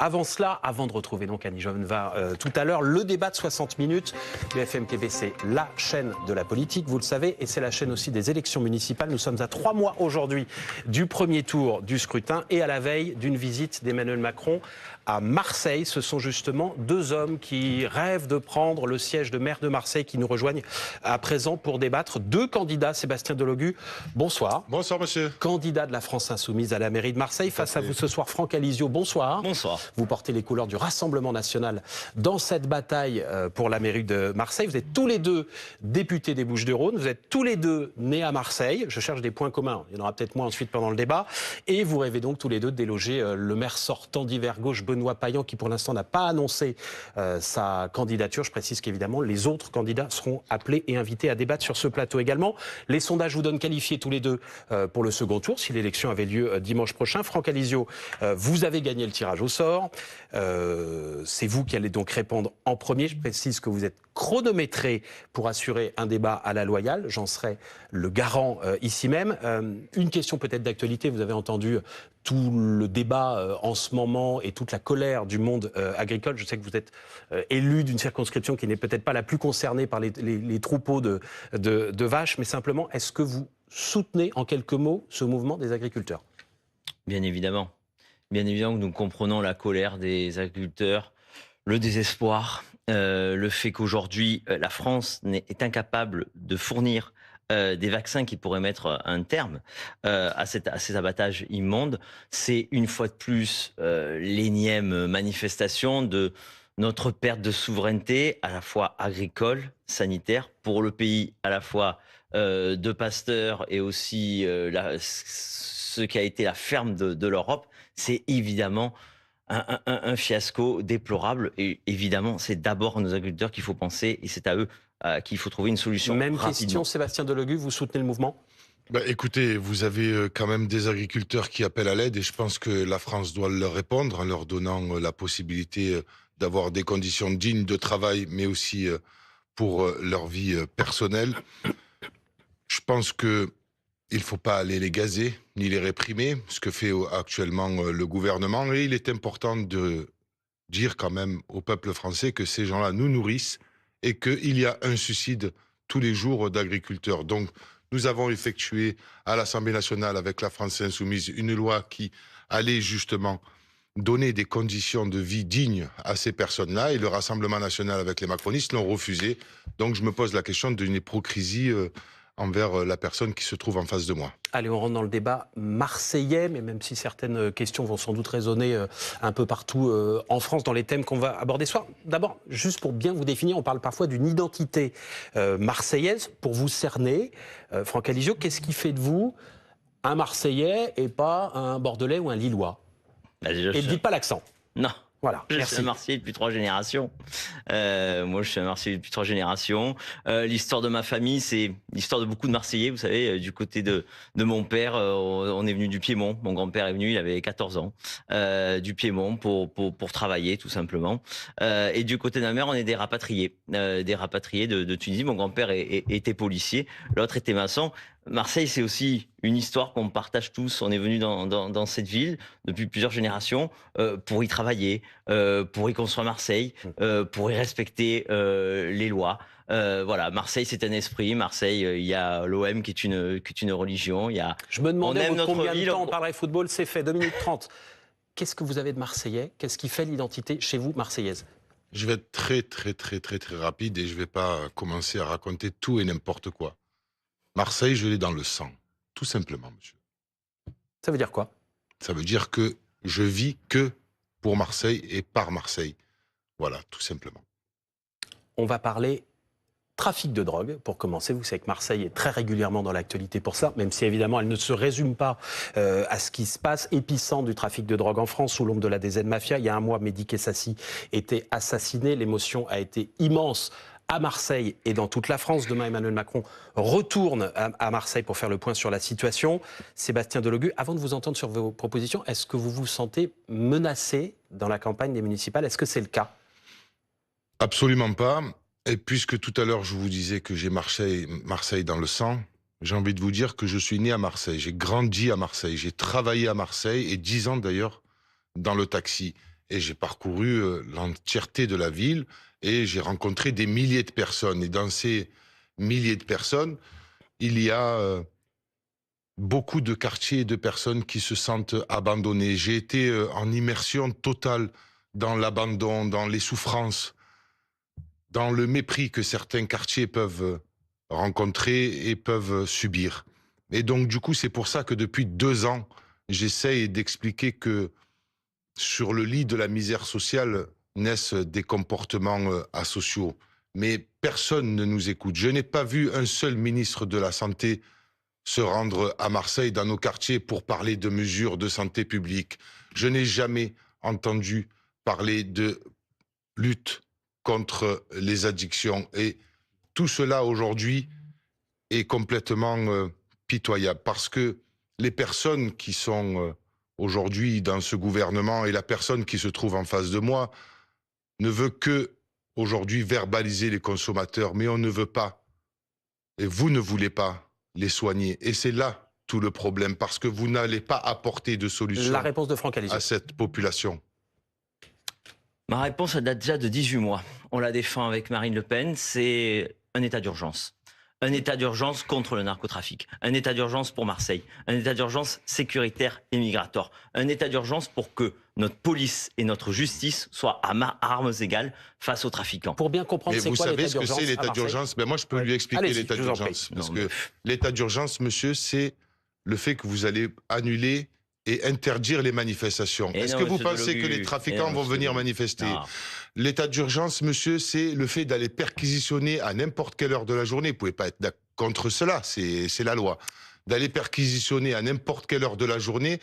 Avant cela, avant de retrouver donc Annie Genevard tout à l'heure, le débat de 60 minutes. BFM TV, c'est la chaîne de la politique, vous le savez, et c'est la chaîne aussi des élections municipales. Nous sommes à 3 mois aujourd'hui du premier tour du scrutin et à la veille d'une visite d'Emmanuel Macron à Marseille. Ce sont justement deux hommes qui rêvent de prendre le siège de maire de Marseille qui nous rejoignent à présent pour débattre. Deux candidats, Sébastien Delogu, bonsoir. Bonsoir monsieur. Candidat de la France Insoumise à la mairie de Marseille. Face à vous ce soir, Franck Alizio, bonsoir. Bonsoir. Vous portez les couleurs du Rassemblement national dans cette bataille pour la mairie de Marseille. Vous êtes tous les deux députés des Bouches-du-Rhône. Vous êtes tous les deux nés à Marseille. Je cherche des points communs. Il y en aura peut-être moins ensuite pendant le débat. Et vous rêvez donc tous les deux de déloger le maire sortant d'hiver gauche, Benoît Payan, qui pour l'instant n'a pas annoncé sa candidature. Je précise qu'évidemment, les autres candidats seront appelés et invités à débattre sur ce plateau également. Les sondages vous donnent qualifiés tous les deux pour le second tour, si l'élection avait lieu dimanche prochain. Franck Alizio, vous avez gagné le tirage au sort. C'est vous qui allez donc répondre en premier. Je précise que vous êtes chronométré pour assurer un débat à la loyale. J'en serai le garant ici même. Une question peut-être d'actualité. Vous avez entendu tout le débat en ce moment et toute la colère du monde agricole. Je sais que vous êtes élu d'une circonscription qui n'est peut-être pas la plus concernée par les troupeaux de vaches, mais simplement, est-ce que vous soutenez en quelques mots ce mouvement des agriculteurs ? Bien évidemment. Bien évidemment que nous comprenons la colère des agriculteurs, le désespoir, le fait qu'aujourd'hui, la France est incapable de fournir des vaccins qui pourraient mettre un terme à ces abattages immondes. C'est une fois de plus l'énième manifestation de notre perte de souveraineté, à la fois agricole, sanitaire, pour le pays à la fois de pasteurs et aussi ce qui a été la ferme de l'Europe. C'est évidemment un fiasco déplorable. Et évidemment, c'est d'abord à nos agriculteurs qu'il faut penser et c'est à eux qu'il faut trouver une solution. Même rapidement. question, Sébastien Delogu, vous soutenez le mouvement ? Écoutez, vous avez quand même des agriculteurs qui appellent à l'aide et je pense que la France doit leur répondre en leur donnant la possibilité d'avoir des conditions dignes de travail, mais aussi pour leur vie personnelle. Je pense que il ne faut pas aller les gazer, ni les réprimer, ce que fait actuellement le gouvernement. Et il est important de dire quand même au peuple français que ces gens-là nous nourrissent et qu'il y a un suicide tous les jours d'agriculteurs. Donc, nous avons effectué à l'Assemblée nationale avec la France Insoumise une loi qui allait justement donner des conditions de vie dignes à ces personnes-là. Et le Rassemblement national avec les macronistes l'ont refusé. Donc, je me pose la question d'une hypocrisie envers la personne qui se trouve en face de moi. Allez, on rentre dans le débat marseillais, mais même si certaines questions vont sans doute résonner un peu partout en France dans les thèmes qu'on va aborder ce soir. D'abord, juste pour bien vous définir, on parle parfois d'une identité marseillaise. Pour vous cerner, Franck Alizio, qu'est-ce qui fait de vous un Marseillais et pas un Bordelais ou un Lillois ? Et ne dites pas l'accent. Non. Voilà, je merci. suis un Marseillais depuis 3 générations. Moi, je suis un Marseillais depuis 3 générations. L'histoire de ma famille, c'est l'histoire de beaucoup de Marseillais. Vous savez, du côté de mon père, on est venu du Piémont. Mon grand-père est venu, il avait 14 ans, du Piémont pour travailler, tout simplement. Et du côté de ma mère, on est des rapatriés de Tunisie. Mon grand-père était policier, l'autre était maçon. Marseille, c'est aussi une histoire qu'on partage tous. On est venu dans cette ville depuis plusieurs générations pour y travailler, pour y construire Marseille, pour y respecter les lois. Voilà, Marseille, c'est un esprit. Marseille, il y a l'OM qui est une religion. Il y a. Je me demandais on aime combien notre de ville. temps on parlerait football, c'est fait, 2 minutes 30. Qu'est-ce que vous avez de Marseillais ? Qu'est-ce qui fait l'identité chez vous, marseillaise ? Je vais être très rapide et je ne vais pas commencer à raconter tout et n'importe quoi. Marseille, je l'ai dans le sang, tout simplement, monsieur. Ça veut dire quoi ? Ça veut dire que je vis que pour Marseille et par Marseille. Voilà, tout simplement. On va parler trafic de drogue, pour commencer. Vous savez que Marseille est très régulièrement dans l'actualité pour ça, même si évidemment elle ne se résume pas à ce qui se passe. Épicentre du trafic de drogue en France, sous l'ombre de la DZ Mafia. Il y a un mois, Mehdi Kessassi était assassiné. L'émotion a été immense à Marseille et dans toute la France. Demain, Emmanuel Macron retourne à Marseille pour faire le point sur la situation. Sébastien Delogu, avant de vous entendre sur vos propositions, est-ce que vous vous sentez menacé dans la campagne des municipales ? Est-ce que c'est le cas ? Absolument pas. Et puisque tout à l'heure, je vous disais que j'ai Marseille dans le sang, j'ai envie de vous dire que je suis né à Marseille. J'ai grandi à Marseille. J'ai travaillé à Marseille et 10 ans d'ailleurs dans le taxi. et j'ai parcouru l'entièreté de la ville et j'ai rencontré des milliers de personnes. Et dans ces milliers de personnes, il y a beaucoup de quartiers et de personnes qui se sentent abandonnées. J'ai été en immersion totale dans l'abandon, dans les souffrances, dans le mépris que certains quartiers peuvent rencontrer et peuvent subir. Et donc, du coup, c'est pour ça que depuis 2 ans, j'essaye d'expliquer que sur le lit de la misère sociale naissent des comportements asociaux. Mais personne ne nous écoute. Je n'ai pas vu un seul ministre de la Santé se rendre à Marseille, dans nos quartiers, pour parler de mesures de santé publique. Je n'ai jamais entendu parler de lutte contre les addictions. Et tout cela, aujourd'hui, est complètement pitoyable. Parce que les personnes qui sont aujourd'hui dans ce gouvernement et la personne qui se trouve en face de moi ne veut que, aujourd'hui, verbaliser les consommateurs. Mais on ne veut pas, et vous ne voulez pas, les soigner. Et c'est là tout le problème, parce que vous n'allez pas apporter de solution La réponse de Franck Alizot à cette population. Ma réponse, elle date déjà de 18 mois. On la défend avec Marine Le Pen, c'est un état d'urgence. Un état d'urgence contre le narcotrafic. Un état d'urgence pour Marseille. Un état d'urgence sécuritaire et migratoire. Un état d'urgence pour que notre police et notre justice soient à armes égales face aux trafiquants. Pour bien comprendre, Mais c'est vous quoi savez l'état ce que d'urgence c'est à l'état Marseille? d'urgence? Ben moi, je peux lui expliquer Allez-y, l'état je vous en d'urgence. prie. Parce Non, que mais- l'état d'urgence, monsieur, c'est le fait que vous allez annuler et interdire les manifestations. Et Est-ce non, que vous monsieur pensez que Delogu. les trafiquants Et non, vont monsieur venir Delogu. manifester? Non. L'état d'urgence, monsieur, c'est le fait d'aller perquisitionner à n'importe quelle heure de la journée. Vous pouvez pas être contre cela, c'est la loi. D'aller perquisitionner à n'importe quelle heure de la journée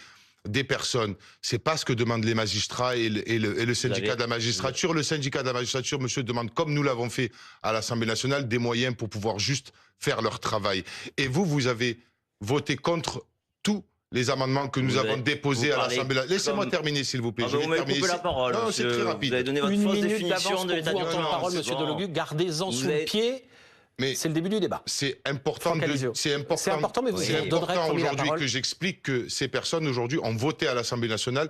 des personnes. C'est pas ce que demandent les magistrats et le syndicat de la magistrature. Le syndicat de la magistrature, monsieur, demande, comme nous l'avons fait à l'Assemblée nationale, des moyens pour pouvoir juste faire leur travail. Et vous avez voté contre tous les amendements que nous avons déposés à l'Assemblée nationale. Laissez-moi terminer, s'il vous plaît. Vous m'avez coupé la parole. Non, c'est très rapide. Vous avez donné votre Une fausse minute définition d'avance de pour l'état vous en temps de d'urgence. parole, monsieur Bon. Delogu. Gardez-en Vous sous le êtes- pied. Mais C'est le début du débat. c'est important, Franck Alizot. c'est important, C'est important, mais vous c'est donnerez important promis la aujourd'hui parole. que j'explique que ces personnes aujourd'hui ont voté à l'Assemblée nationale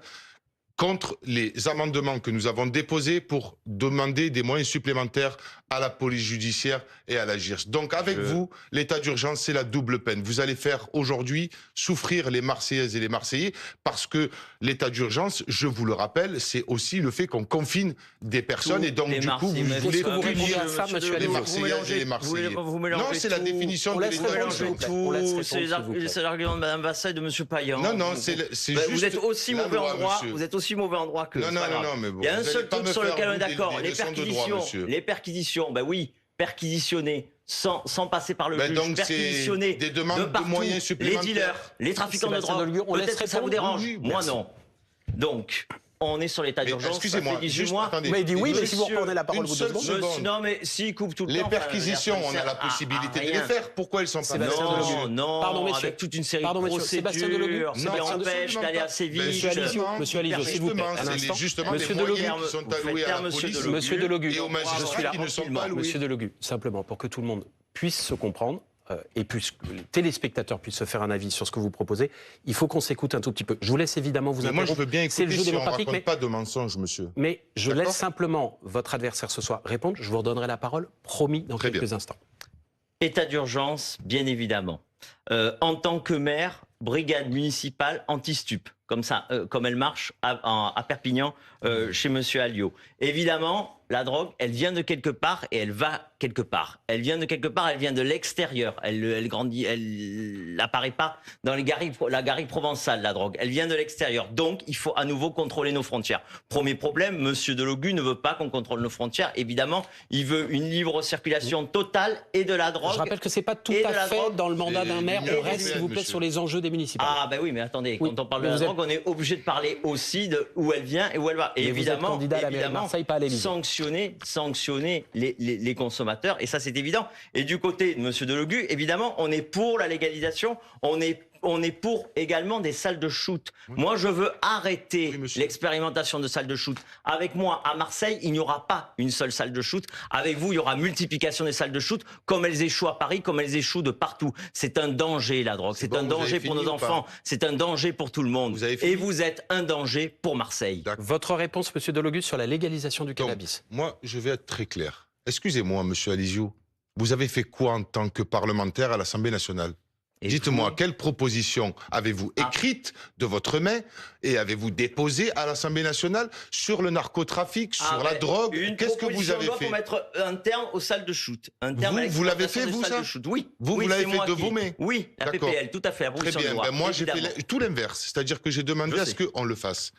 contre les amendements que nous avons déposés pour demander des moyens supplémentaires à la police judiciaire et à la GIRS. Donc avec vous, l'état d'urgence, c'est la double peine. Vous allez faire aujourd'hui souffrir les Marseillaises et les Marseillais parce que l'état d'urgence, je vous le rappelle, c'est aussi le fait qu'on confine des personnes Tous et donc les du coup, Marseillais, vous Qu'est-ce voulez que vous répondez punir à ça, monsieur les Alizot? Marseillaises et les Marseillais. Vous Non, mélangez c'est la tout. définition On de laisse l'état répondre, d'urgence. s'il vous plaît. On laisse répondre, s'il vous plaît. C'est l'argument de Mme Vassal et de M. Payan. Non, non, c'est juste Vous êtes aussi la mauvais loi, endroit. monsieur. Vous êtes aussi mauvais endroit que. Non, c'est non, pas non, grave. non, mais bon. Il y a un vous seul allez pas truc me sur faire, lequel on est vous, d'accord. des Les leçons de droit, perquisitions. monsieur. Les perquisitions, ben oui. Perquisitionner sans passer par le Ben juge, donc, c'est perquisitionner des demandes de partout, moyens les supplémentaires. dealers, les trafiquants de Sébastien drogue. Delogu, on laisse Peut-être que ça vous répondre. dérange. Oui, Moi merci. non. Donc, on est sur l'état Mais d'urgence. excusez-moi, ça fait 18 juste, mois. attendez. Vous m'avez dit oui, mais si vous Monsieur, reprenez la parole une vous seule 2 secondes. seconde. Non, mais s'il coupe tout le Les temps. perquisitions, ça on a sert la à possibilité de les rien. faire. Pourquoi elles sont pas Sébastien faites Delogu. Non, non, Pardon, messieurs. avec toute une série Pardon, de messieurs. Sébastien Delogu. procédures qui Sébastien empêchent absolument d'aller pas. assez vite. Monsieur Alizot, monsieur Alizot, s'il vous plaît, un C'est instant. justement Monsieur des Delogu. moyens qui sont Vous faites alloués à taire, la monsieur police Delogu. Monsieur Delogu. et aux Je suis magistrats là, qui ne sont tranquillement. pas alloués. Monsieur Delogu, simplement pour que tout le monde puisse se comprendre et que les téléspectateurs puissent se faire un avis sur ce que vous proposez, il faut qu'on s'écoute un tout petit peu. Je vous laisse évidemment vous Mais moi, je interrompre. veux bien C'est le écouter jeu si on démocratique, raconte mais, pas de mensonges, monsieur. mais je D'accord. laisse simplement votre adversaire ce soir répondre. Je vous redonnerai la parole, promis, dans Très quelques bien. instants. État d'urgence, bien évidemment. En tant que maire, brigade municipale anti-stup, comme ça, comme elle marche à Perpignan, chez Monsieur Alliot. Évidemment, la drogue, elle vient de quelque part et elle va quelque part. Elle vient de quelque part, elle vient de l'extérieur. Elle grandit, elle n'apparaît pas dans la garrigue provençale, la drogue. Elle vient de l'extérieur. Donc, il faut à nouveau contrôler nos frontières. Premier problème, Monsieur Delogu ne veut pas qu'on contrôle nos frontières. Évidemment, il veut une libre circulation totale et de la drogue. Je rappelle que c'est pas tout et de à la fait drogue. dans le mandat Et d'un maire. l'Union On reste, s'il vous plaît, européenne, sur les enjeux des municipales. Ah ben oui, mais attendez, Oui, quand on parle de mais la vous êtes- drogue, on est obligé de parler aussi de où elle vient et où elle va. Et Mais vous êtes évidemment, candidat à la mairie de évidemment, Marseille, pas à l'Élysée. sanctionner les consommateurs, et ça c'est évident. Et du côté de M. Delogu, évidemment, on est pour la légalisation, on est on est pour également des salles de shoot. Moi, je veux arrêter l'expérimentation de salles de shoot. Avec moi, à Marseille, il n'y aura pas une seule salle de shoot. Avec vous, il y aura multiplication des salles de shoot, comme elles échouent à Paris, comme elles échouent de partout. C'est un danger, la drogue. C'est un danger pour nos enfants. C'est un danger pour tout le monde. Et vous êtes un danger pour Marseille. Votre réponse, monsieur Delogus, sur la légalisation du cannabis? Donc, moi, je vais être très clair. Excusez-moi, monsieur Alizio. Vous avez fait quoi en tant que parlementaire à l'Assemblée nationale? Dites-moi, quelle proposition avez-vous écrite de votre main et avez-vous déposée à l'Assemblée nationale sur le narcotrafic, sur la drogue? Qu'est-ce que vous avez fait? Pour mettre un terme aux salles de shoot. Vous l'avez fait, vous, ça? Oui. Vous l'avez fait de vos mains? Oui, la PPL, tout à fait. Très bien. Ben moi, j'ai fait tout l'inverse. C'est-à-dire que j'ai demandé à ce qu'on le fasse.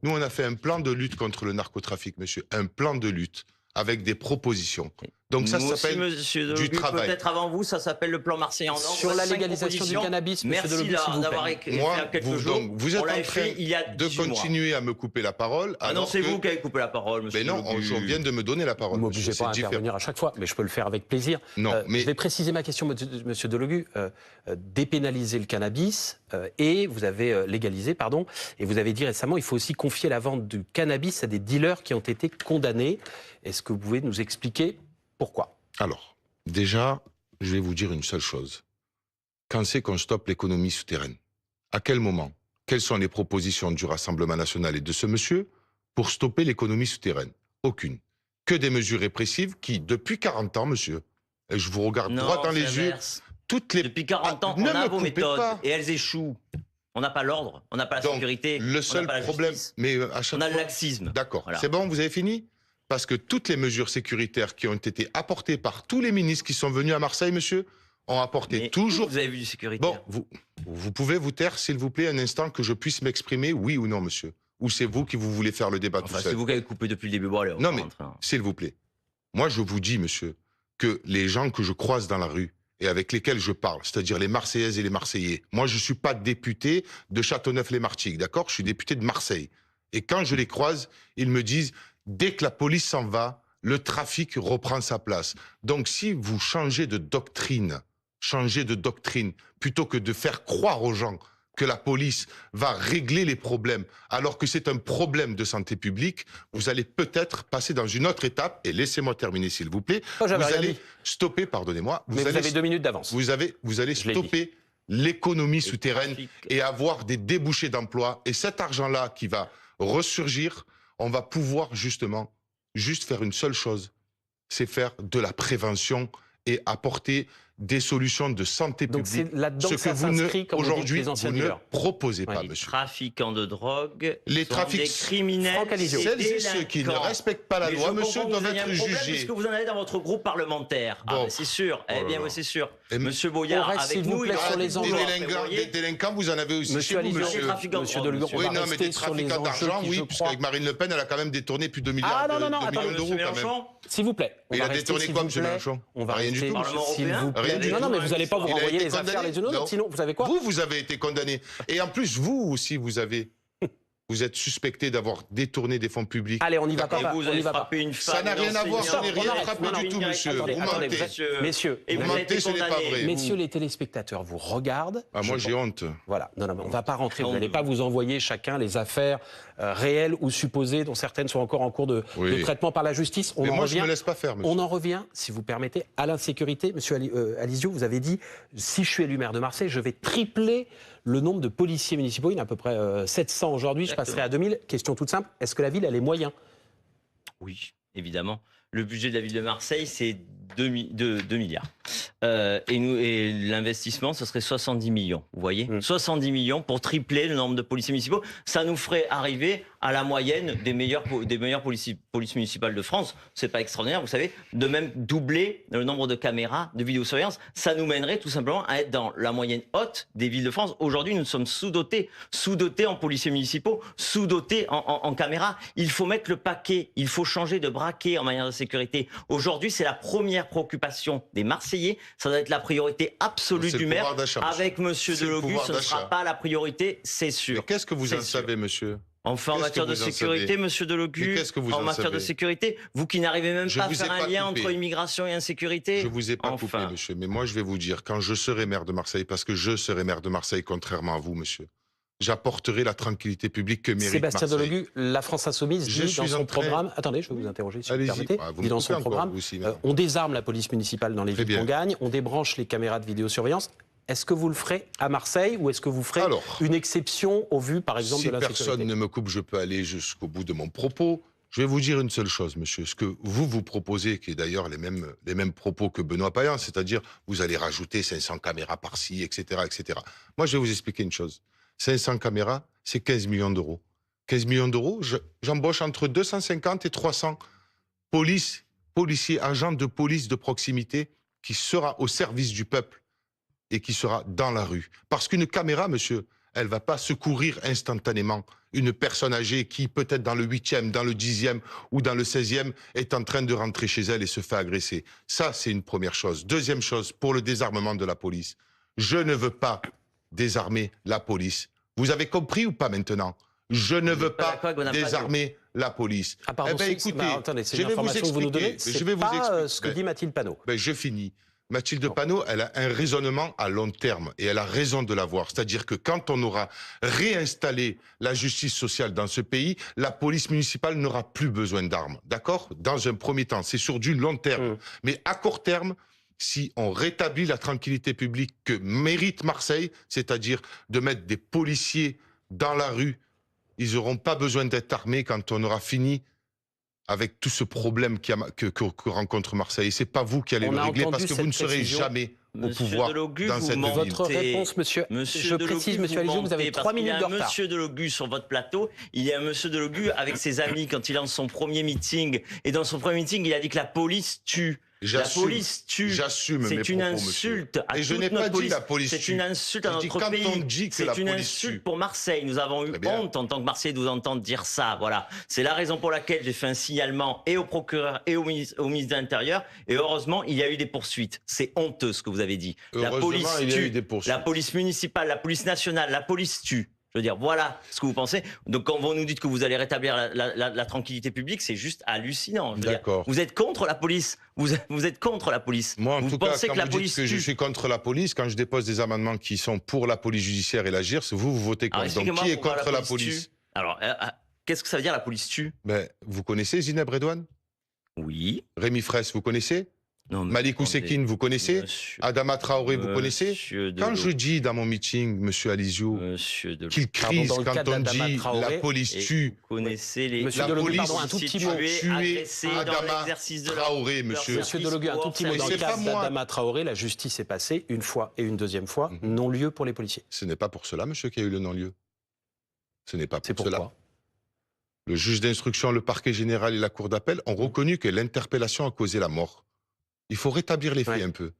Nous, on a fait un plan de lutte contre le narcotrafic, monsieur. Un plan de lutte avec des propositions. Donc ça s'appelle du travail. Peut-être avant vous, ça s'appelle le plan marseillais en or. Sur la légalisation du cannabis, monsieur Delogus, s'il vous d'avoir plaît. fait quelques jours. Donc, vous êtes en train de continuer à me couper la parole. Ah non, c'est vous qui avez coupé la parole, monsieur. Mais non, on vient de me donner la parole. Vous ne m'obligez pas à intervenir à chaque fois, mais je peux le faire avec plaisir. Non, mais je vais préciser ma question, monsieur Delogus. Dépénaliser le cannabis et vous avez légalisé, pardon, et vous avez dit récemment il faut aussi confier la vente du cannabis à des dealers qui ont été condamnés. Est-ce que vous pouvez nous expliquer pourquoi? Alors, déjà, je vais vous dire une seule chose. Quand c'est qu'on stoppe l'économie souterraine? À quel moment? Quelles sont les propositions du Rassemblement national et de ce monsieur pour stopper l'économie souterraine? Aucune. Que des mesures répressives qui, depuis 40 ans, monsieur, et je vous regarde droit dans les yeux, toutes les... Depuis 40 ans, on a vos méthodes et elles échouent. On n'a pas l'ordre, on n'a pas la sécurité, le seul problème, mais à chaque on a fois... le laxisme. D'accord, voilà. C'est bon, vous avez fini? Parce que toutes les mesures sécuritaires qui ont été apportées par tous les ministres qui sont venus à Marseille, monsieur, ont apporté toujours... Vous avez vu du sécuritaire? Bon, vous pouvez vous taire, s'il vous plaît, un instant que je puisse m'exprimer, oui ou non, monsieur? Ou c'est vous qui vous voulez faire le débat tout seul? C'est vous qui avez coupé depuis le début. Bon, allez, non, mais s'il vous plaît. Moi, je vous dis, monsieur, que les gens que je croise dans la rue et avec lesquels je parle, c'est-à-dire les Marseillaises et les Marseillais, moi, je ne suis pas député de Châteauneuf-les-Martigues, d'accord? Je suis député de Marseille. Et quand je les croise, ils me disent... Dès que la police s'en va, le trafic reprend sa place. Donc si vous changez de doctrine, plutôt que de faire croire aux gens que la police va régler les problèmes, alors que c'est un problème de santé publique, vous allez peut-être passer dans une autre étape, et laissez-moi terminer s'il vous plaît, vous allez stopper, pardonnez-moi, vous avez 2 minutes d'avance. Vous allez stopper l'économie souterraine et avoir des débouchés d'emploi, et cet argent-là qui va ressurgir, on va pouvoir justement juste faire une seule chose, c'est faire de la prévention et apporter des solutions de santé publique. Donc c'est là-dedans que ça s'inscrit, comme aujourd'hui, vous vous ne proposez pas, les monsieur. trafiquants de drogue, les des criminels, celles et ceux qui ne respectent pas la loi, monsieur, doivent être jugés. Est-ce que vous en avez dans votre groupe parlementaire? Bon. C'est sûr. Eh bien, oui, c'est sûr. Et monsieur Boyard, avec nous, il sur les enjeux. Des délinquants, vous en avez aussi chez vous, monsieur. Monsieur Delogus, oui, non, mais des trafiquants d'argent, oui, puisqu'avec Marine Le Pen, elle a quand même détourné plus de 2 milliards d'euros, quand même. S'il vous plaît. Il a détourné quoi, monsieur Mélenchon? On va rien du tout, s'il vous plaît. Non, mais vous n'allez pas vous renvoyer les affaires les unes aux autres, sinon, vous savez quoi? Vous avez été condamné. Et en plus, vous aussi, vous êtes suspecté d'avoir détourné des fonds publics. Allez, on y va pas. Vous avez frappé une femme. Ça n'a rien à voir, ça n'est rien frappé du tout, monsieur. Vous mentez. Messieurs, vous mentez, ce n'est pas vrai. Messieurs les téléspectateurs vous regardent. Ah, moi, j'ai honte. Voilà. Non, mais on ne va pas rentrer. Vous n'allez pas vous envoyer chacun les affaires réelles ou supposées, dont certaines sont encore en cours de traitement par la justice. Mais moi, je ne me laisse pas faire, monsieur. On en revient, si vous permettez, à l'insécurité. Monsieur Alizio, vous avez dit, si je suis élu maire de Marseille, je vais tripler le nombre de policiers municipaux. Il y en a à peu près 700 aujourd'hui. Je passerai à 2000. Question toute simple. Est-ce que la ville a les moyens? Oui, évidemment. Le budget de la ville de Marseille, c'est 2 milliards. Et l'investissement, ce serait 70 millions. Vous voyez 70 millions pour tripler le nombre de policiers municipaux. Ça nous ferait arriver à la moyenne des meilleures polices municipales de France. C'est pas extraordinaire, vous savez. De même doubler le nombre de caméras de vidéosurveillance. Ça nous mènerait tout simplement à être dans la moyenne haute des villes de France. Aujourd'hui, nous sommes sous-dotés en policiers municipaux, sous-dotés en caméras. Il faut mettre le paquet. Il faut changer de braquet en matière de sécurité. Aujourd'hui, c'est la première préoccupation des Marseillais. Ça doit être la priorité absolue du maire. Avec monsieur Delogus, ce ne sera pas la priorité, c'est sûr. Qu'est-ce que vous en savez, monsieur? Enfin, en Qu'est-ce matière que de vous en sécurité, savez monsieur Mais Delogu, qu'est-ce que vous en en matière de savez sécurité, vous qui n'arrivez même Je pas à vous ai faire un pas lien coupé. entre immigration et insécurité. Je vous ai pas coupé, Enfin. monsieur. Mais moi, je vais vous dire, quand je serai maire de Marseille, parce que je serai maire de Marseille, contrairement à vous, monsieur, j'apporterai la tranquillité publique que mérite Sébastien Marseille. Delogu, la France Insoumise Je dit dans suis en son train- programme... Attendez, je vais vous interroger si vous Allez-y. permettez. Ah, vous Dit me dans coupez son encore, programme, vous aussi, maintenant. on désarme la police municipale dans les Très villes qu'on bien. gagne, on débranche les caméras de vidéosurveillance. Est-ce que vous le ferez à Marseille ou est-ce que vous ferez Alors, une exception au vu, par exemple, si de l'insécurité? personne ne me coupe, je peux aller jusqu'au bout de mon propos. Je vais vous dire une seule chose, monsieur. Ce que vous proposez, qui est d'ailleurs les mêmes propos que Benoît Payan, c'est-à-dire vous allez rajouter 500 caméras par-ci, etc., etc. Moi, je vais vous expliquer une chose. 500 caméras, c'est 15 millions d'euros. 15 millions d'euros, j'embauche entre 250 et 300 policiers, agents de police de proximité qui sera au service du peuple et qui sera dans la rue. Parce qu'une caméra, monsieur, elle va pas secourir instantanément une personne âgée qui, peut-être dans le 8e, dans le 10e ou dans le 16e, est en train de rentrer chez elle et se fait agresser. Ça, c'est une première chose. Deuxième chose, pour le désarmement de la police. Je ne veux pas désarmer la police. Vous avez compris ou pas maintenant? Je ne veux pas pas d'accord avec Benoît Payan. désarmer la police. Ah, pardon, Eh ben, c'est- écoutez, bah, attendez, c'est je une vais vous information que vous nous expliquer. donnez. C'est Je vais vous pas expliquer. ce que dit Mathilde Panot. Ben, je finis. Mathilde Panot, elle a un raisonnement à long terme et elle a raison de l'avoir. C'est-à-dire que quand on aura réinstallé la justice sociale dans ce pays, la police municipale n'aura plus besoin d'armes. D'accord? Dans un premier temps, c'est sur du long terme. Mais à court terme, si on rétablit la tranquillité publique que mérite Marseille, c'est-à-dire de mettre des policiers dans la rue, ils n'auront pas besoin d'être armés quand on aura fini avec tout ce problème que rencontre Marseille. Et c'est pas vous qui allez On le a régler entendu parce que vous cette ne serez précision. jamais au Monsieur pouvoir Delogu, dans vous cette mentez. ville. Votre réponse, monsieur. Je Delogu, précise, monsieur Alizou, vous avez mentez, 3 parce qu'il minutes y de a un retard. monsieur Delogu sur votre plateau. Il y a un monsieur Delogu avec ses amis quand il lance son premier meeting. Et dans son premier meeting, il a dit que la police tue. La J'assume. police tue. J'assume mes C'est une propos, insulte monsieur. à Et je toute n'ai notre pas dit police. la police C'est tue. une insulte à Je dis notre quand pays. on dit que la C'est une police insulte tue. pour Marseille. Nous avons eu Très bien. honte en tant que Marseillais de vous entendre dire ça. Voilà. C'est la raison pour laquelle j'ai fait un signalement et au procureur et au ministre de l'Intérieur. Et heureusement, il y a eu des poursuites. C'est honteux ce que vous avez dit. La Heureusement, police il y a tue. eu des poursuites. La police municipale, la police nationale, la police tue. Je veux dire, voilà ce que vous pensez. Donc, quand vous nous dites que vous allez rétablir la tranquillité publique, c'est juste hallucinant. Je veux dire, D'accord. vous êtes contre la police. Vous êtes contre la police. Moi, en vous tout cas, pensez quand que la vous dites police que je tue. suis contre la police, quand je dépose des amendements qui sont pour la police judiciaire et la GIRS, vous votez Alors, contre. Donc, expliquez-moi qui est pourquoi contre la police tue. Alors, qu'est-ce que ça veut dire la police tue? Ben, vous connaissez Zineb Redouane? Oui. Rémi Fraisse, vous connaissez? Non, mais Malik attendez, Oussekine, vous connaissez? monsieur- Adama Traoré, vous connaissez? Monsieur Quand je Delogu, dis dans mon meeting, monsieur Alizio, Monsieur Delogu, qu'il crise Pardon, dans le quand cas on d'Adama dit Traoré, la police et tue, vous connaissez les Monsieur la Delogu, police pardon, un tout petit mot. tuer agressés dans Adama l'exercice de Traoré, monsieur. Monsieur Delogu, un tout petit mot. Mais Dans le c'est cas pas moi. d'Adama Traoré, la justice est passée une fois et une deuxième fois, Mhm. non-lieu pour les policiers. Ce n'est pas pour cela, monsieur, qu'il y a eu le non-lieu. Ce n'est pas C'est pour pourquoi cela. Le juge d'instruction, le parquet général et la cour d'appel ont reconnu que l'interpellation a causé la mort. Il faut rétablir les faits Ouais. un peu.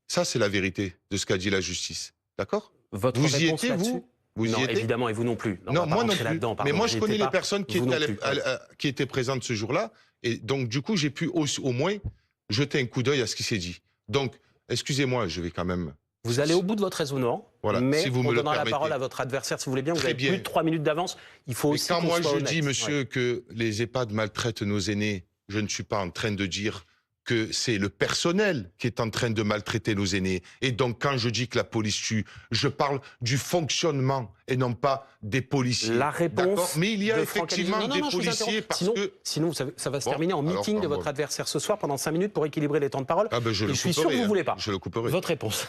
Ça, c'est la vérité de ce qu'a dit la justice. D'accord? Votre Vous y réponse étiez, là-dessus? vous Non, y étiez? évidemment, et vous non plus. On Non, va pas moi non rentrer plus. là-dedans, Mais pardon, moi, j'y je connais étais les pas. personnes qui Vous étaient, non plus. qui étaient présentes ce jour-là. Et donc, du coup, j'ai pu au moins jeter un coup d'œil à ce qui s'est dit. Donc, excusez-moi, je vais quand même... Vous allez au bout de votre raisonnement, Voilà, mais si vous me on le donnera la permettez. parole à votre adversaire si vous voulez bien. Vous Très avez bien. plus de 3 minutes d'avance. Il faut Mais aussi quand qu'on moi soit je honnête. dis, monsieur, Ouais. que les EHPAD maltraitent nos aînés, je ne suis pas en train de dire que c'est le personnel qui est en train de maltraiter nos aînés. Et donc, quand je dis que la police tue, je parle du fonctionnement et non pas des policiers. La D'accord? réponse Mais il y a de Franck effectivement Alizou. Non, des non, je vous policiers interromps. parce sinon, que... Sinon, ça va se Bon, terminer en alors, meeting de bon, votre bon. adversaire ce soir pendant 5 minutes pour équilibrer les temps de parole. Ah ben je Et le je suis couperai. sûr que vous hein. voulez pas. Je le couperai. Votre réponse.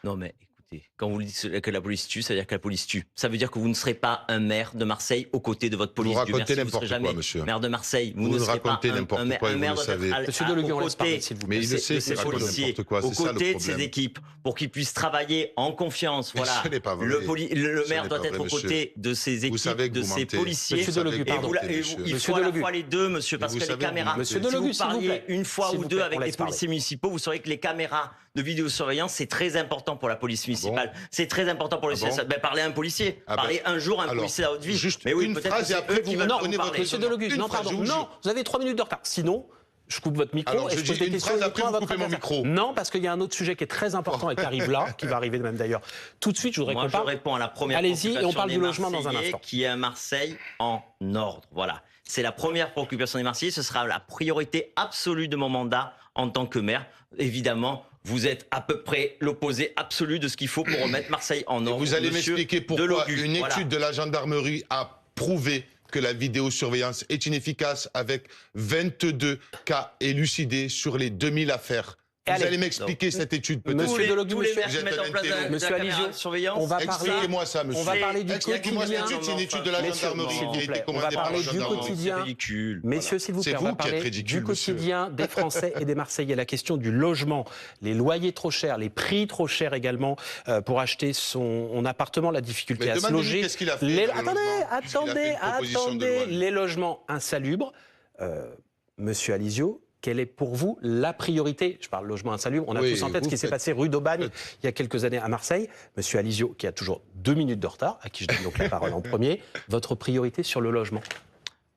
Non, mais écoutez, quand vous dites que la police tue, ça veut dire que la police tue. Ça veut dire que vous ne serez pas un maire de Marseille aux côtés de votre police. Vous Dieu racontez merci, vous n'importe serez quoi, jamais monsieur. maire de Marseille. Vous Vous ne serez pas racontez n'importe quoi et un vous maire le doit savez. être Monsieur Delogu, on laisse parler, côté s'il vous Mais plaît. il le sait, de c'est ces raconte policiers, n'importe quoi, aux c'est ça le côtés de problème. ces équipes, pour qu'ils puissent travailler en confiance. Mais Voilà. ce n'est pas vrai. Le Ce maire n'est doit pas être vrai, aux côtés de ces équipes, savez que de vous ces mentez. policiers. Monsieur Delogu, Vous savez que pardon. vous mentez, Et monsieur. il Monsieur faut à la Delogu. fois les deux, monsieur, Et parce vous que les savez que vous caméras. mentez. Monsieur Si Delogu, vous s'il vous parliez plaît. une fois S'il ou vous deux plaît, avec on les laisse parler. policiers municipaux, vous saurez que les caméras de vidéosurveillance, c'est très important pour la police municipale. C'est très important pour les Ah bon CSA. Ben, parlez à un policier. Ah ben, Parlez un jour à un alors, policier à haute vie. juste Mais oui, une peut-être phrase que et c'est après eux vous qui me veulent prenez vous votre parler. Monsieur Delogu, Une non, phrase, pardon, je vous non, jure. vous avez 3 minutes de retard. Sinon, Je coupe votre micro Alors, et je je pose dis des une questions phrase, après uniquement à vous votre coupez mon adversaire. micro. Non, parce qu'il y a un autre sujet qui est très important et qui arrive là, qui va arriver même d'ailleurs tout de suite. Je voudrais Moi, qu'on je parle. réponds à la première Allez-y, et on parle des du logement dans un Marseillais, instant. qui est à Marseille en ordre. Voilà. C'est la première préoccupation des Marseillais. Ce sera la priorité absolue de mon mandat en tant que maire. Évidemment, vous êtes à peu près l'opposé absolu de ce qu'il faut pour remettre Marseille en ordre. Vous allez monsieur m'expliquer pourquoi Delogu. une Voilà. étude de la gendarmerie a prouvé que la vidéosurveillance est inefficace avec 22 cas élucidés sur les 2000 affaires. Vous Allez. allez m'expliquer cette étude peut-être. Monsieur Delogu, tous les maires vous qui êtes mettent un en place intello. la Monsieur caméra Alizio, de surveillance. on va parler- Expliquez-moi ça, monsieur. On va parler du Expliquez-moi quotidien. cette étude, c'est une étude de la Messieurs, gendarmerie s'il vous qui a été plaît, on va commandée par parler la du gendarmerie. quotidien. C'est ridicule. Messieurs, s'il vous C'est plaît, on vous va qui êtes parler ridicule, du monsieur. quotidien des Français et des Marseillais. La question du logement, les loyers trop chers, les prix trop chers également pour acheter son appartement, la difficulté Mais à se demandez-lui loger. qu'est-ce qu'il a fait, Les- le Attendez, logement, puisqu'il a fait une proposition de loi, lui. les logements insalubres. Monsieur Alizio, quelle est pour vous la priorité? Je parle logement insalubre. On a Oui, tous en tête ce vous qui s'est faites- passé rue d'Aubagne il y a quelques années à Marseille. Monsieur Alizio, qui a toujours 2 minutes de retard, à qui je donne donc la parole en premier. Votre priorité sur le logement?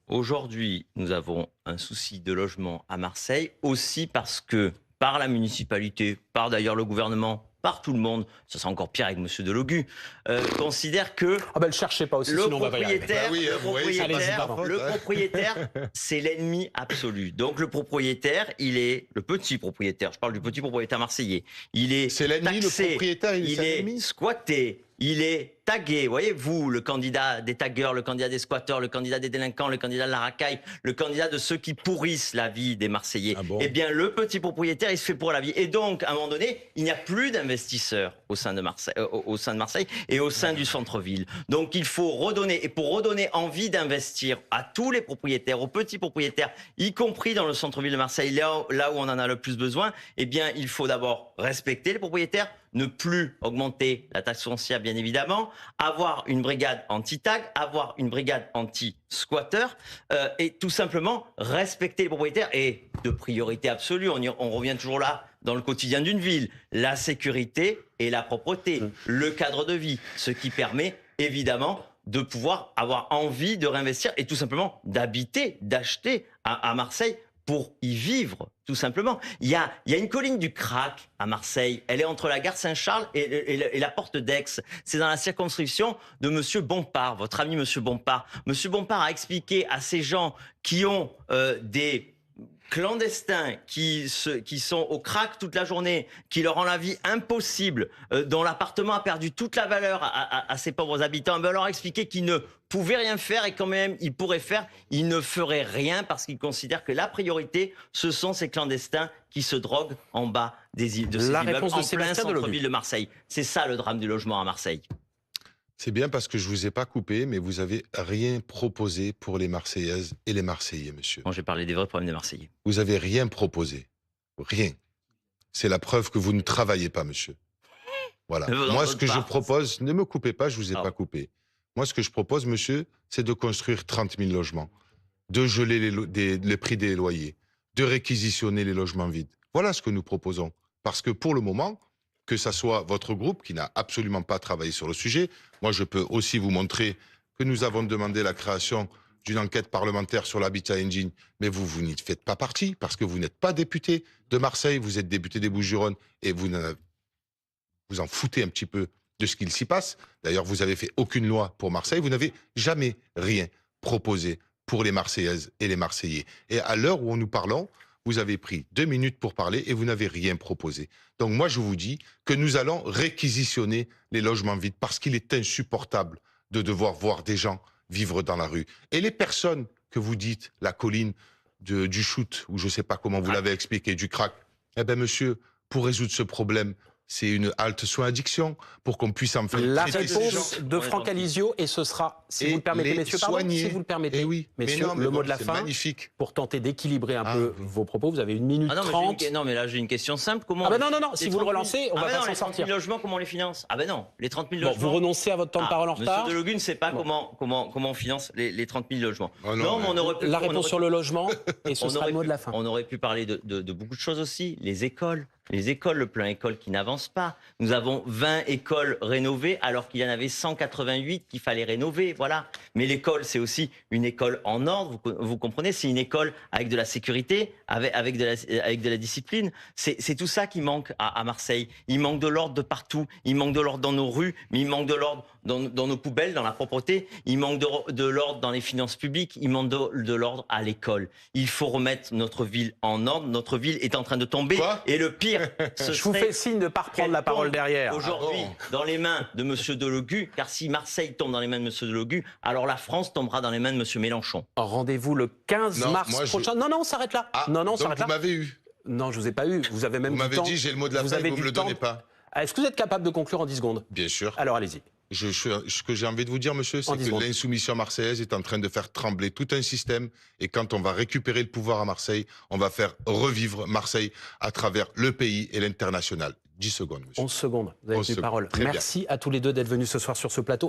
Aujourd'hui, nous avons un souci de logement à Marseille, aussi parce que par la municipalité, par d'ailleurs le gouvernement, par tout le monde, ça sera encore pire avec M. Delogu, considère que Ah ben, le cherchez pas aussi, le sinon on va pas y arriver. propriétaire, Bah oui, vous voyez, c'est pas de votre faute, hein. propriétaire, c'est l'ennemi absolu. Donc le propriétaire, il est le petit propriétaire. Je parle du petit propriétaire marseillais. Il est C'est l'ennemi, le taxé, propriétaire, il est est l'ennemi. squatté, il est tagué. Voyez-vous, le candidat des taggeurs, le candidat des squatteurs, le candidat des délinquants, le candidat de la racaille, le candidat de ceux qui pourrissent la vie des Marseillais. Ah bon? Eh bien, le petit propriétaire, il se fait pour la vie. Et donc, à un moment donné, il n'y a plus d'investisseurs au sein de Marseille, au sein de Marseille et au sein du centre-ville. Donc, il faut redonner, et pour redonner envie d'investir à tous les propriétaires, aux petits propriétaires, y compris dans le centre-ville de Marseille, là où on en a le plus besoin, eh bien, il faut d'abord respecter les propriétaires, ne plus augmenter la taxe foncière, bien évidemment, avoir une brigade anti-tag, avoir une brigade anti-squatter, et tout simplement respecter les propriétaires. Et de priorité absolue, on revient toujours là, dans le quotidien d'une ville, la sécurité et la propreté, le cadre de vie, ce qui permet évidemment de pouvoir avoir envie de réinvestir et tout simplement d'habiter, d'acheter à Marseille pour y vivre, tout simplement. Il y a une colline du Crac à Marseille. Elle est entre la gare Saint-Charles et la porte d'Aix. C'est dans la circonscription de Monsieur Bompard, votre ami Monsieur Bompard. Monsieur Bompard a expliqué à ces gens qui ont des clandestins qui sont au crack toute la journée, qui leur rend la vie impossible, dont l'appartement a perdu toute la valeur à ces pauvres habitants, ben on leur a expliqué qu'ils ne pouvaient rien faire et quand même ils pourraient faire, ils ne feraient rien parce qu'ils considèrent que la priorité, ce sont ces clandestins qui se droguent en bas de ces immeubles réponse de en plein Sébastien Delogu. centre-ville de Marseille. C'est ça le drame du logement à Marseille. C'est bien parce que je vous ai pas coupé, mais vous avez rien proposé pour les Marseillaises et les Marseillais, monsieur. Moi j'ai parlé des vrais problèmes des Marseillais. Vous avez rien proposé. Rien. C'est la preuve que vous ne travaillez pas, monsieur. Voilà. Ne vous en Moi, faites ce que pas. je propose, ne me coupez pas, je vous ai Ah. pas coupé. Moi, ce que je propose, monsieur, c'est de construire 30 000 logements, de geler les prix des loyers, de réquisitionner les logements vides. Voilà ce que nous proposons. Parce que pour le moment, que ça soit votre groupe qui n'a absolument pas travaillé sur le sujet, moi, je peux aussi vous montrer que nous avons demandé la création d'une enquête parlementaire sur l'habitat engine, mais vous n'y faites pas partie parce que vous n'êtes pas député de Marseille, vous êtes député des Bouches-du-Rhône et vous en foutez un petit peu de ce qu'il s'y passe. D'ailleurs, vous n'avez fait aucune loi pour Marseille, vous n'avez jamais rien proposé pour les Marseillaises et les Marseillais. Et à l'heure où nous parlons, vous avez pris 2 minutes pour parler et vous n'avez rien proposé. Donc moi, je vous dis que nous allons réquisitionner les logements vides parce qu'il est insupportable de devoir voir des gens vivre dans la rue. Et les personnes que vous dites, la colline du shoot, ou je ne sais pas comment vous l'avez expliqué, du crack, eh bien monsieur, pour résoudre ce problème, c'est une halte soins addiction pour qu'on puisse enfin La traiter ces réponse gens. de Franck Alizio, et ce sera, si Et vous le permettez, les messieurs, pardon, soigner. si vous le permettez, Eh oui, mais messieurs, non, mais le mot bon, de la c'est fin, magnifique. pour tenter d'équilibrer un Ah, peu oui. vos propos. Vous avez 1 minute Ah non, 30. non, mais là j'ai une question simple. Comment Ah ben non, si les vous le 30 000 relancez, on va ben pas non, s'en les 30 000 sortir. logements, comment on les finance? Ah ben non, les 30 000 Bon, logements. vous renoncez à votre temps de parole en retard. Monsieur Delogu ne sait pas Bon. comment on finance les 30 000 logements. Oh non, mais on aurait pu, La on réponse aurait sur pu- le logement, et ce on sera aurait le mot pu- de la fin. On aurait pu parler de beaucoup de choses aussi. Les écoles. les écoles, le plan école qui n'avance pas. Nous avons 20 écoles rénovées alors qu'il y en avait 188 qu'il fallait rénover. Voilà. Mais l'école, c'est aussi une école en ordre. Vous comprenez, c'est une école avec de la sécurité, avec de la discipline. C'est tout ça qui manque à Marseille. Il manque de l'ordre de partout. Il manque de l'ordre dans nos rues, mais il manque de l'ordre dans nos poubelles, dans la propreté. Il manque de l'ordre dans les finances publiques. Il manque de l'ordre à l'école. Il faut remettre notre ville en ordre. Notre ville est en train de tomber. Quoi ? Et le pire, Je vous fais signe de ne pas reprendre la parole derrière. aujourd'hui Ah bon dans les mains de M. Delogu, car si Marseille tombe dans les mains de M. Delogu, alors la France tombera dans les mains de M. Mélenchon. Rendez-vous le 15 Non, mars moi, prochain. Non, on s'arrête là. Ah, non, on donc s'arrête vous là. m'avez eu. Non, je vous ai pas eu. Vous avez même Vous du m'avez temps. dit, j'ai le mot de la fin, avez et vous du me le temps. donnez pas. Est-ce que vous êtes capable de conclure en 10 secondes? Bien sûr. Alors, allez-y. Ce que j'ai envie de vous dire, monsieur, c'est En 10 que secondes. l'insoumission marseillaise est en train de faire trembler tout un système. Et quand on va récupérer le pouvoir à Marseille, on va faire revivre Marseille à travers le pays et l'international. 10 secondes, monsieur. 11 secondes. Vous avez 11 une secondes. parole. Très bien. Merci à tous les deux d'être venus ce soir sur ce plateau.